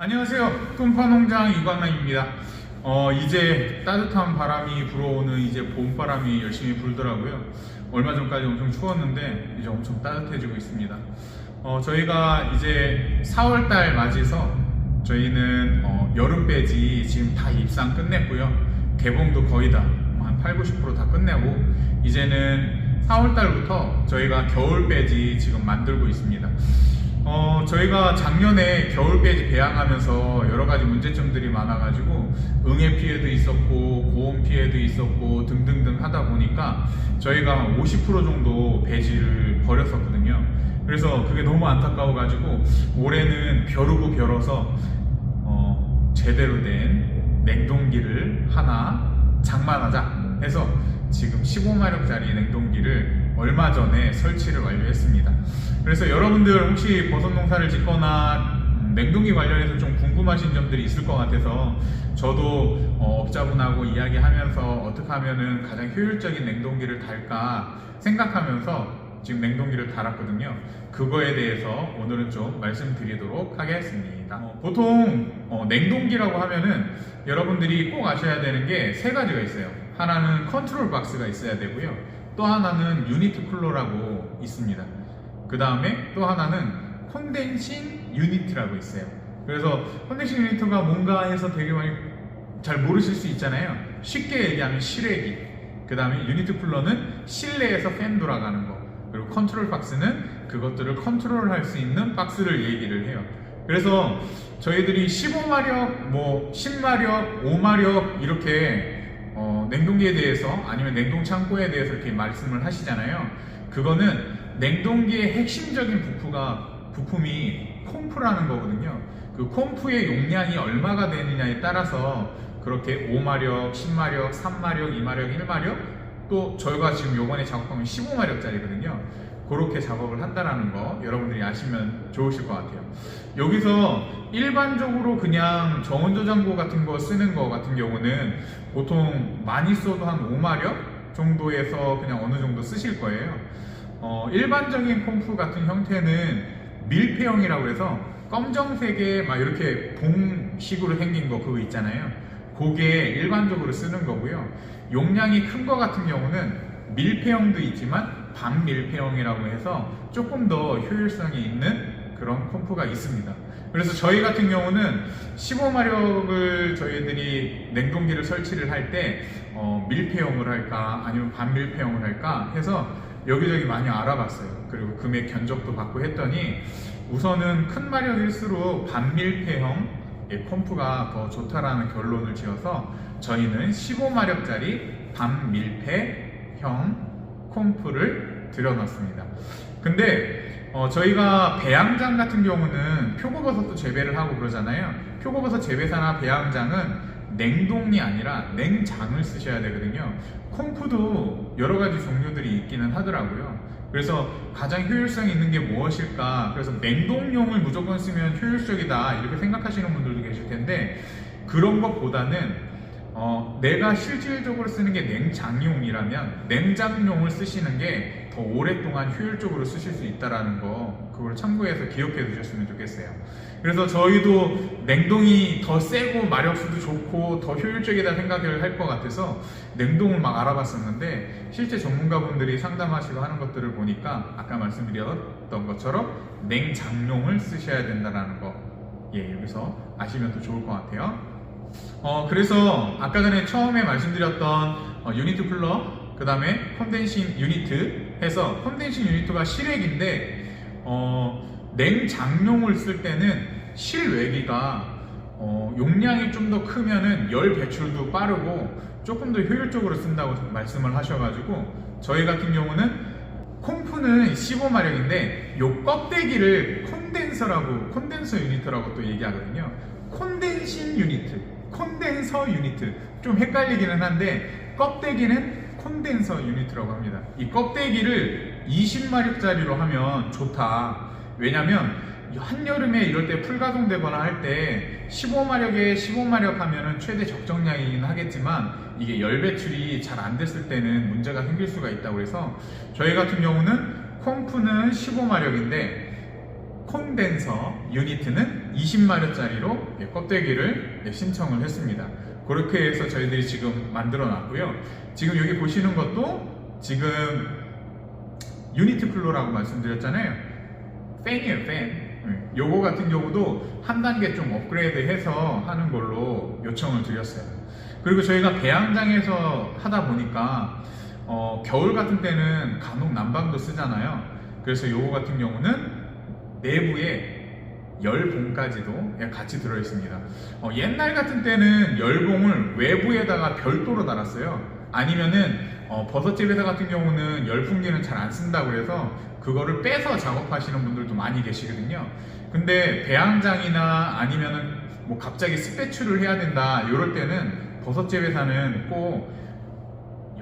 안녕하세요. 뚱파농장 이광남입니다. 이제 따뜻한 바람이 불어오는 이제 봄바람이 열심히 불더라고요. 얼마 전까지 엄청 추웠는데 이제 엄청 따뜻해지고 있습니다. 저희가 이제 4월달 맞이해서 저희는 여름 배지 지금 다 입상 끝냈고요. 개봉도 거의 다 한 80~90% 다 끝내고 이제는 4월달부터 저희가 겨울 배지 지금 만들고 있습니다. 저희가 작년에 겨울 배지 배양하면서 여러 가지 문제점들이 많아가지고 응애 피해도 있었고 고온 피해도 있었고 등등등 하다 보니까 저희가 50% 정도 배지를 버렸었거든요. 그래서 그게 너무 안타까워가지고 올해는 벼르고 벼러서 제대로 된 냉동기를 하나 장만하자 해서 지금 15마력짜리 냉동기를 얼마 전에 설치를 완료했습니다. 그래서 여러분들 혹시 버섯 농사를 짓거나 냉동기 관련해서 좀 궁금하신 점들이 있을 것 같아서 저도 업자분하고 이야기하면서 어떻게 하면은 가장 효율적인 냉동기를 달까 생각하면서 지금 냉동기를 달았거든요. 그거에 대해서 오늘은 좀 말씀드리도록 하겠습니다. 보통 냉동기라고 하면은 여러분들이 꼭 아셔야 되는 게 세 가지가 있어요. 하나는 컨트롤 박스가 있어야 되고요. 또 하나는 유니트 쿨러라고 있습니다. 그 다음에 또 하나는 콘덴싱 유니트라고 있어요. 그래서 콘덴싱 유니트가 뭔가 해서 되게 많이 잘 모르실 수 있잖아요. 쉽게 얘기하면 실외기, 그 다음에 유니트 쿨러는 실내에서 팬 돌아가는 거, 그리고 컨트롤 박스는 그것들을 컨트롤할 수 있는 박스를 얘기를 해요. 그래서 저희들이 15마력, 10마력, 5마력 이렇게 냉동기에 대해서 아니면 냉동 창고에 대해서 이렇게 말씀을 하시잖아요. 그거는 냉동기의 핵심적인 부품이 콤프라는 거거든요. 그 콤프의 용량이 얼마가 되느냐에 따라서 그렇게 5마력, 10마력, 3마력, 2마력, 1마력 또 저희가 지금 요번에 작업하면 15마력짜리거든요. 그렇게 작업을 한다는 거 여러분들이 아시면 좋으실 것 같아요. 여기서 일반적으로 그냥 저온저장고 같은 거 쓰는 거 같은 경우는 보통 많이 써도 한 5마력 정도에서 그냥 어느 정도 쓰실 거예요. 일반적인 콤프 같은 형태는 밀폐형이라고 해서 검정색에 막 이렇게 봉식으로 생긴 거 그거 있잖아요. 그게 일반적으로 쓰는 거고요. 용량이 큰 거 같은 경우는 밀폐형도 있지만 반밀폐형이라고 해서 조금 더 효율성이 있는 그런 콤프가 있습니다. 그래서 저희 같은 경우는 15마력을 저희들이 냉동기를 설치를 할 때 밀폐형을 할까 아니면 반밀폐형을 할까 해서 여기저기 많이 알아봤어요. 그리고 금액 견적도 받고 했더니 우선은 큰 마력일수록 반밀폐형 콤프가 더 좋다라는 결론을 지어서 저희는 15마력짜리 반밀폐형 콤프를 들여놨습니다. 근데 저희가 배양장 같은 경우는 표고버섯도 재배를 하고 그러잖아요. 표고버섯 재배사나 배양장은 냉동이 아니라 냉장을 쓰셔야 되거든요. 콤프도 여러 가지 종류들이 있기는 하더라고요. 그래서 가장 효율성이 있는 게 무엇일까? 그래서 냉동용을 무조건 쓰면 효율적이다 이렇게 생각하시는 분들도 계실 텐데 그런 것보다는 내가 실질적으로 쓰는 게 냉장용이라면 냉장용을 쓰시는 게 더 오랫동안 효율적으로 쓰실 수 있다는 거 그걸 참고해서 기억해 두셨으면 좋겠어요. 그래서 저희도 냉동이 더 세고 마력수도 좋고 더 효율적이다 생각을 할 것 같아서 냉동을 막 알아봤었는데 실제 전문가분들이 상담하시고 하는 것들을 보니까 아까 말씀드렸던 것처럼 냉장용을 쓰셔야 된다는 거 여기서 아시면 더 좋을 것 같아요. 그래서 아까 전에 처음에 말씀드렸던 유니트 쿨러 그 다음에 콘덴싱 유니트 해서 콘덴싱 유니트가 실외기인데 냉장용을 쓸 때는 실외기가 용량이 좀 더 크면은 열 배출도 빠르고 조금 더 효율적으로 쓴다고 말씀을 하셔가지고 저희 같은 경우는 콤프는 15마력인데 요 껍데기를 콘덴서 유니트라고 또 얘기하거든요. 콘덴싱 유니트, 콘덴서 유니트 좀 헷갈리기는 한데 껍데기는 콘덴서 유니트라고 합니다. 이 껍데기를 20마력짜리로 하면 좋다. 왜냐면 한여름에 이럴 때 풀가동되거나 할 때 15마력에 15마력 하면은 최대 적정량이긴 하겠지만 이게 열 배출이 잘 안 됐을 때는 문제가 생길 수가 있다고 해서 저희 같은 경우는 콤프는 15마력인데 콘덴서 유니트는 20마력짜리로 껍데기를 신청을 했습니다. 그렇게 해서 저희들이 지금 만들어 놨고요. 지금 여기 보시는 것도 지금 유니트 쿨러라고 말씀드렸잖아요. 팬이에요, 팬. 요거 같은 경우도 한 단계 좀 업그레이드 해서 하는 걸로 요청을 드렸어요. 그리고 저희가 배양장에서 하다 보니까 겨울 같은 때는 간혹 난방도 쓰잖아요. 그래서 요거 같은 경우는 내부에 열봉까지도 같이 들어있습니다. 옛날 같은 때는 열봉을 외부에다가 별도로 달았어요. 아니면은 버섯집 회사 같은 경우는 열풍기는 잘 안 쓴다고 해서 그거를 빼서 작업하시는 분들도 많이 계시거든요. 근데 배양장이나 아니면은 뭐 갑자기 스패출을 해야 된다 이럴 때는 버섯집 회사는 꼭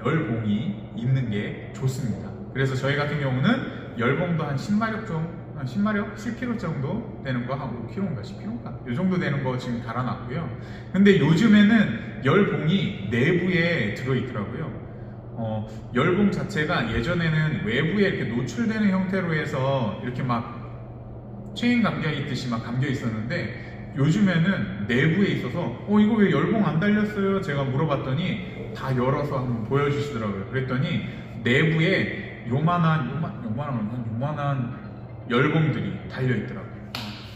열봉이 있는 게 좋습니다. 그래서 저희 같은 경우는 열봉도 한 10마력 정도, 한 10마력? 10kg 정도 되는 거, 한 5kg인가 10kg인가? 이 정도 되는 거 지금 달아놨고요. 근데 요즘에는 열봉이 내부에 들어있더라고요. 열봉 자체가 예전에는 외부에 이렇게 노출되는 형태로 해서 이렇게 막 체인 감겨 있듯이 막 감겨 있었는데 요즘에는 내부에 있어서 이거 왜 열봉 안 달렸어요? 제가 물어봤더니 다 열어서 한번 보여주시더라고요. 그랬더니 내부에 요만한 열봉들이 달려있더라고요.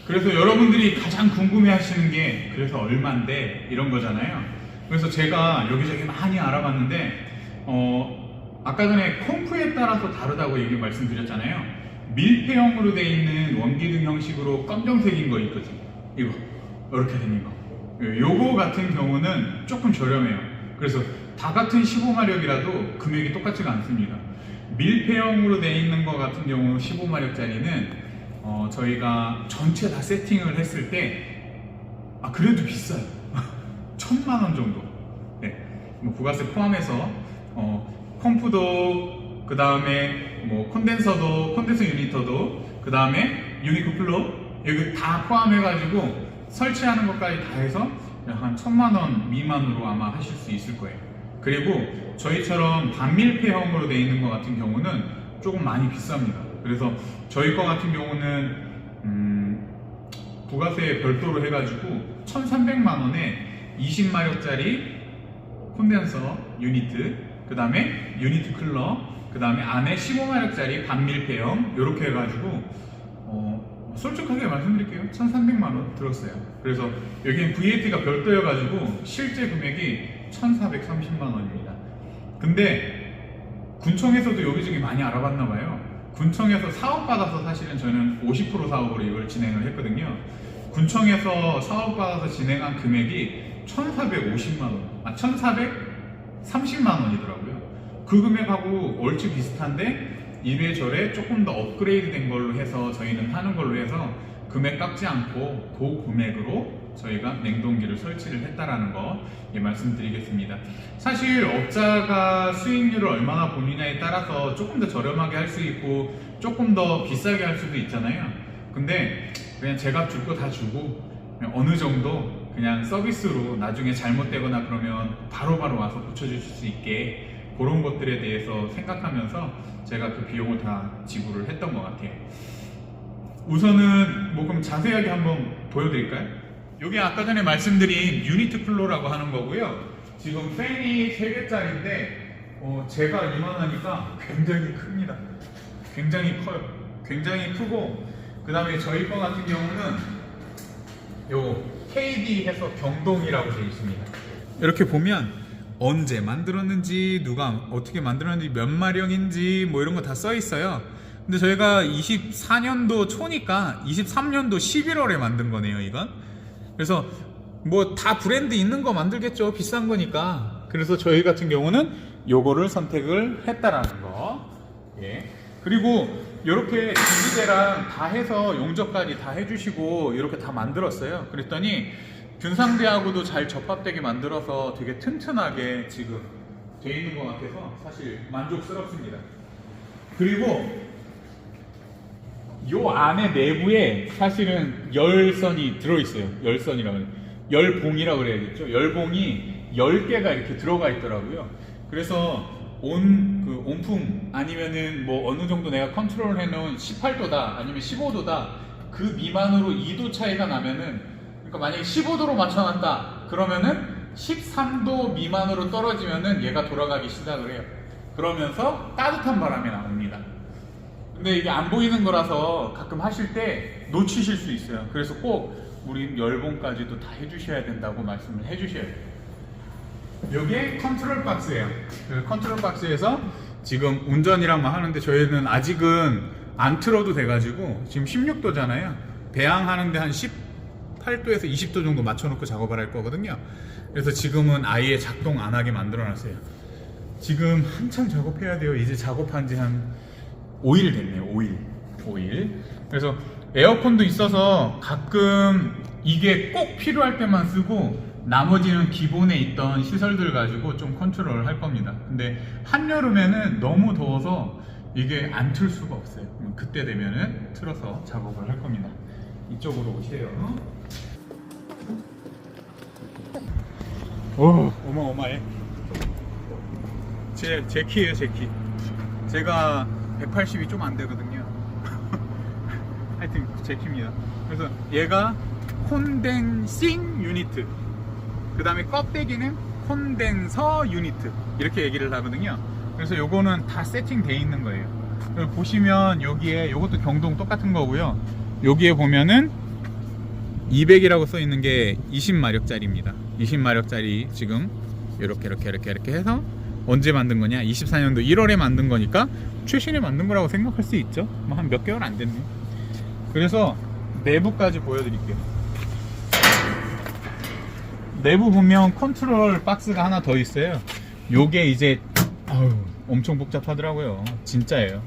그래서 여러분들이 가장 궁금해 하시는 게 그래서 얼만데 이런 거잖아요. 그래서 제가 여기저기 많이 알아봤는데 아까 전에 컴프에 따라서 다르다고 말씀드렸잖아요. 밀폐형으로 되어 있는 원기둥 형식으로 검정색인 거 있거든. 이거 이렇게 생긴 거. 요거 같은 경우는 조금 저렴해요. 그래서 다 같은 15마력이라도 금액이 똑같지가 않습니다. 밀폐형으로 되어 있는 거 같은 경우 15마력짜리는 저희가 전체 다 세팅을 했을 때 그래도 비싸요. 1000만원 정도. 네. 뭐 부가세 포함해서 컴프도 그 다음에 뭐 콘덴서 유니터도 그 다음에 유니크 쿨러 여기 다 포함해가지고 설치하는 것까지 다 해서 한 1000만원 미만으로 아마 하실 수 있을 거예요. 그리고 저희처럼 반밀폐형으로 되어 있는 것 같은 경우는 조금 많이 비쌉니다. 그래서 저희 거 같은 경우는 부가세 별도로 해가지고 1300만원에 20마력짜리 콘덴서 유니트, 그 다음에 유니트 쿨러, 그 다음에 안에 15마력짜리 반밀폐형 이렇게 해가지고 솔직하게 말씀드릴게요. 1300만원 들었어요. 그래서 여기는 VAT가 별도여가지고 실제 금액이 1430만원입니다. 근데 군청에서도 여기저기 많이 알아봤나봐요. 군청에서 사업받아서 사실은 저는 50% 사업으로 이걸 진행을 했거든요. 군청에서 사업받아서 진행한 금액이 1450만원, 1430만원이더라고요. 그 금액하고 얼추 비슷한데 이래저래 조금 더 업그레이드 된 걸로 해서 저희는 하는 걸로 해서 금액 깎지 않고 그 금액으로 저희가 냉동기를 설치를 했다라는 거 말씀드리겠습니다. 사실 업자가 수익률을 얼마나 보느냐에 따라서 조금 더 저렴하게 할 수 있고 조금 더 비싸게 할 수도 있잖아요. 근데 그냥 제가 줄 거 다 주고 그냥 어느 정도 그냥 서비스로 나중에 잘못되거나 그러면 바로바로 와서 고쳐주실 수 있게 그런 것들에 대해서 생각하면서 제가 그 비용을 다 지불을 했던 것 같아요. 우선은 뭐 그럼 자세하게 한번 보여드릴까요? 이게 아까 전에 말씀드린 유니트 쿨러라고 하는 거고요. 지금 팬이 3개짜리인데 제가 이만하니까 굉장히 큽니다. 굉장히 커요. 굉장히 크고 그 다음에 저희 거 같은 경우는 요 KD 해서 경동이라고 되어 있습니다. 이렇게 보면 언제 만들었는지 누가 어떻게 만들었는지 몇 마력인지 뭐 이런 거 다 써 있어요. 근데 저희가 24년도 초니까 23년도 11월에 만든 거네요, 이건. 그래서 뭐 다 브랜드 있는 거 만들겠죠, 비싼 거니까. 그래서 저희 같은 경우는 요거를 선택을 했다라는 거. 예. 그리고 이렇게 기기대랑 다 해서 용접까지 다 해주시고 이렇게 다 만들었어요. 그랬더니 균상대하고도 잘 접합되게 만들어서 되게 튼튼하게 지금 돼 있는 것 같아서 사실 만족스럽습니다. 그리고 요 안에 내부에 사실은 열선이 들어있어요. 열선이라고 해요. 열봉이라고 그래야겠죠. 열봉이 10개가 이렇게 들어가 있더라고요. 그래서 온풍 아니면은 뭐 어느 정도 내가 컨트롤 해놓은 18도다 아니면 15도다 그 미만으로 2도 차이가 나면은, 그러니까 만약에 15도로 맞춰놨다 그러면은 13도 미만으로 떨어지면은 얘가 돌아가기 시작을 해요. 그러면서 따뜻한 바람이 나옵니다. 근데 이게 안 보이는 거라서 가끔 하실 때 놓치실 수 있어요. 그래서 꼭 우리 열봉까지도 다 해주셔야 된다고 말씀을 해주셔야 돼요. 이게 컨트롤 박스예요. 그 컨트롤 박스에서 지금 운전이랑만 하는데 저희는 아직은 안 틀어도 돼가지고 지금 16도잖아요. 배양하는데 한 18도에서 20도 정도 맞춰놓고 작업을 할 거거든요. 그래서 지금은 아예 작동 안 하게 만들어놨어요. 지금 한참 작업해야 돼요. 이제 작업한 지 한 5일 됐네요. 5일. 그래서 에어컨도 있어서 가끔 이게 꼭 필요할 때만 쓰고 나머지는 기본에 있던 시설들 가지고 좀 컨트롤을 할 겁니다. 근데 한여름에는 너무 더워서 이게 안 틀 수가 없어요. 그때 되면은 틀어서 작업을 할 겁니다. 이쪽으로 오세요. 오, 어마어마해. 제 키예요, 제 키. 제가 180이 좀 안 되거든요. 하여튼 제 키입니다. 그래서 얘가 콘덴싱 유니트, 그 다음에 껍데기는 콘덴서 유니트, 이렇게 얘기를 하거든요. 그래서 요거는 다 세팅되어 있는 거예요. 보시면 여기에 요것도 경동 똑같은 거고요. 여기에 보면은 200이라고 써 있는 게 20마력짜리입니다. 20마력짜리 지금 이렇게 해서 언제 만든 거냐? 24년도 1월에 만든 거니까 최신에 만든 거라고 생각할 수 있죠. 뭐 한 몇 개월 안 됐네. 그래서 내부까지 보여드릴게요. 내부 보면 컨트롤 박스가 하나 더 있어요. 요게 이제 엄청 복잡하더라고요. 진짜예요.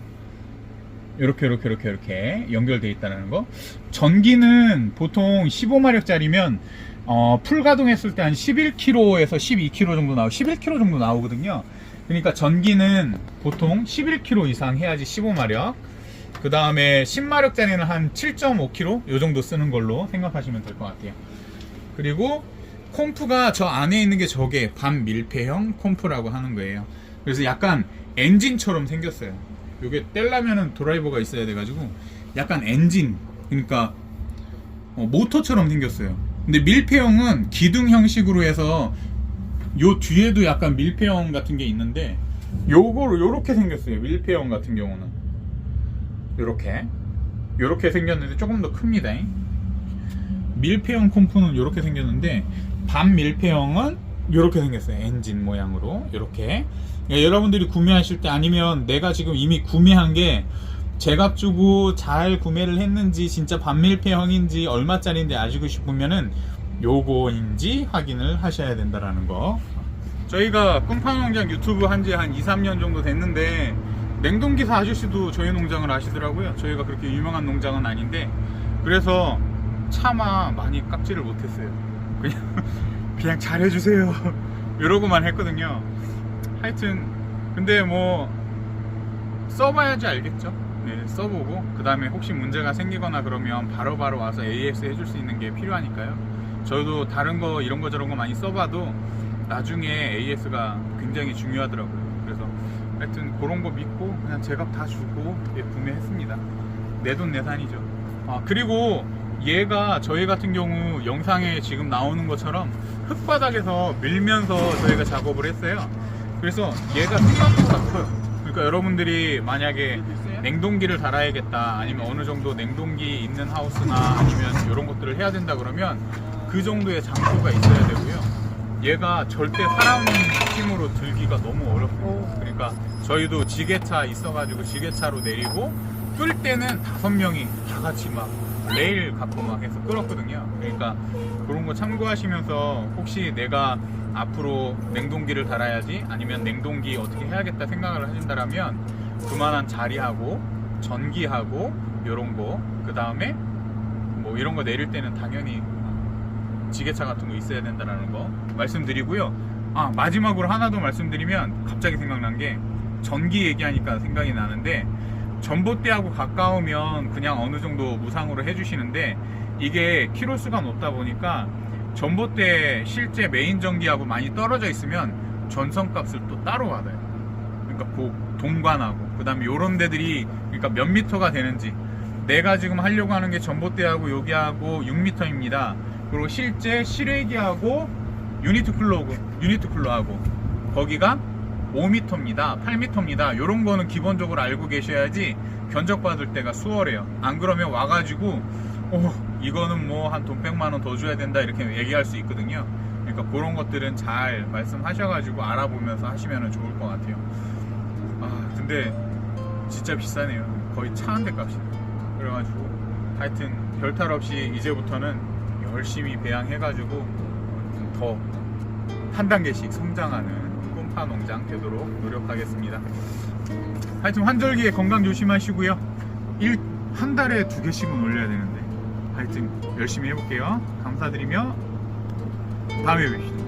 이렇게 연결되어 있다는 거. 전기는 보통 15마력짜리면 풀 가동했을 때 한 11kg에서 12kg 정도 11kg 정도 나오거든요. 그러니까 전기는 보통 11kg 이상 해야지 15마력. 그 다음에 10마력짜리는 한 7.5kg 요 정도 쓰는 걸로 생각하시면 될 것 같아요. 그리고 콤프가 저 안에 있는 게 저게 반밀폐형 콤프라고 하는 거예요. 그래서 약간 엔진처럼 생겼어요. 요게 떼려면은 드라이버가 있어야 돼가지고 약간 엔진, 그러니까 모터처럼 생겼어요. 근데 밀폐형은 기둥 형식으로 해서 요 뒤에도 약간 밀폐형 같은 게 있는데 요거로 요렇게 생겼어요. 밀폐형 같은 경우는 요렇게 생겼는데 조금 더 큽니다. 밀폐형 콤프는 요렇게 생겼는데 반밀폐형은 요렇게 생겼어요. 엔진 모양으로 요렇게. 그러니까 여러분들이 구매하실 때, 아니면 내가 지금 이미 구매한 게 제값 주고 잘 구매를 했는지 진짜 반밀폐형인지 얼마짜리인지 아시고 싶으면은 요거인지 확인을 하셔야 된다라는 거. 저희가 꿈파농장 유튜브 한지 한 2-3년 정도 됐는데 냉동기사 아저씨도 저희 농장을 아시더라고요. 저희가 그렇게 유명한 농장은 아닌데, 그래서 차마 많이 깎지를 못했어요. 그냥 잘해주세요 이러고만 했거든요. 하여튼 근데 뭐 써봐야지 알겠죠. 네, 써보고 그 다음에 혹시 문제가 생기거나 그러면 바로바로 와서 AS 해줄 수 있는 게 필요하니까요. 저도 다른 거 이런 거 저런 거 많이 써봐도 나중에 AS가 굉장히 중요하더라고요. 그래서 하여튼 그런 거 믿고 그냥 제값 다 주고 구매했습니다. 내돈내산이죠. 그리고 얘가 저희 같은 경우 영상에 지금 나오는 것처럼 흙바닥에서 밀면서 저희가 작업을 했어요. 그래서 얘가 생각보다 커요. 그러니까 여러분들이 만약에 냉동기를 달아야겠다, 아니면 어느 정도 냉동기 있는 하우스나 아니면 이런 것들을 해야 된다 그러면 그 정도의 장소가 있어야 되고요. 얘가 절대 사람 힘으로 들기가 너무 어렵고, 그러니까 저희도 지게차 있어가지고 지게차로 내리고 끌 때는 5명이 다 같이 막 레일 갖고 막 해서 끌었거든요. 그러니까 그런 거 참고하시면서 혹시 내가 앞으로 냉동기를 달아야지, 아니면 냉동기 어떻게 해야겠다 생각을 하신다라면 그만한 자리하고 전기하고 요런 거, 그 다음에 뭐 이런 거 내릴 때는 당연히 지게차 같은 거 있어야 된다는 거 말씀드리고요. 마지막으로 하나 더 말씀드리면 갑자기 생각난 게, 전기 얘기하니까 생각이 나는데, 전봇대하고 가까우면 그냥 어느 정도 무상으로 해주시는데, 이게 키로수가 높다 보니까 전봇대 실제 메인 전기하고 많이 떨어져 있으면 전선값을 또 따로 받아요. 그러니까 그 동관하고 그 다음에 요런 데들이 그러니까 몇 미터가 되는지, 내가 지금 하려고 하는 게 전봇대하고 여기하고 6m입니다. 그리고 실제 실외기하고 유니트 쿨러하고 거기가 5m입니다. 8m입니다. 요런 거는 기본적으로 알고 계셔야지 견적받을 때가 수월해요. 안 그러면 와가지고 이거는 뭐 한 돈 100만원 더 줘야 된다 이렇게 얘기할 수 있거든요. 그러니까 그런 것들은 잘 말씀하셔가지고 알아보면서 하시면 좋을 것 같아요. 근데 진짜 비싸네요. 거의 차 한 대 값이에요. 그래가지고 하여튼 별탈 없이 이제부터는 열심히 배양해가지고 더 한 단계씩 성장하는 꿈파 농장 되도록 노력하겠습니다. 하여튼 환절기에 건강 조심하시고요. 한 달에 2개씩은 올려야 되는데 하여튼 열심히 해볼게요. 감사드리며 다음에 뵙시다.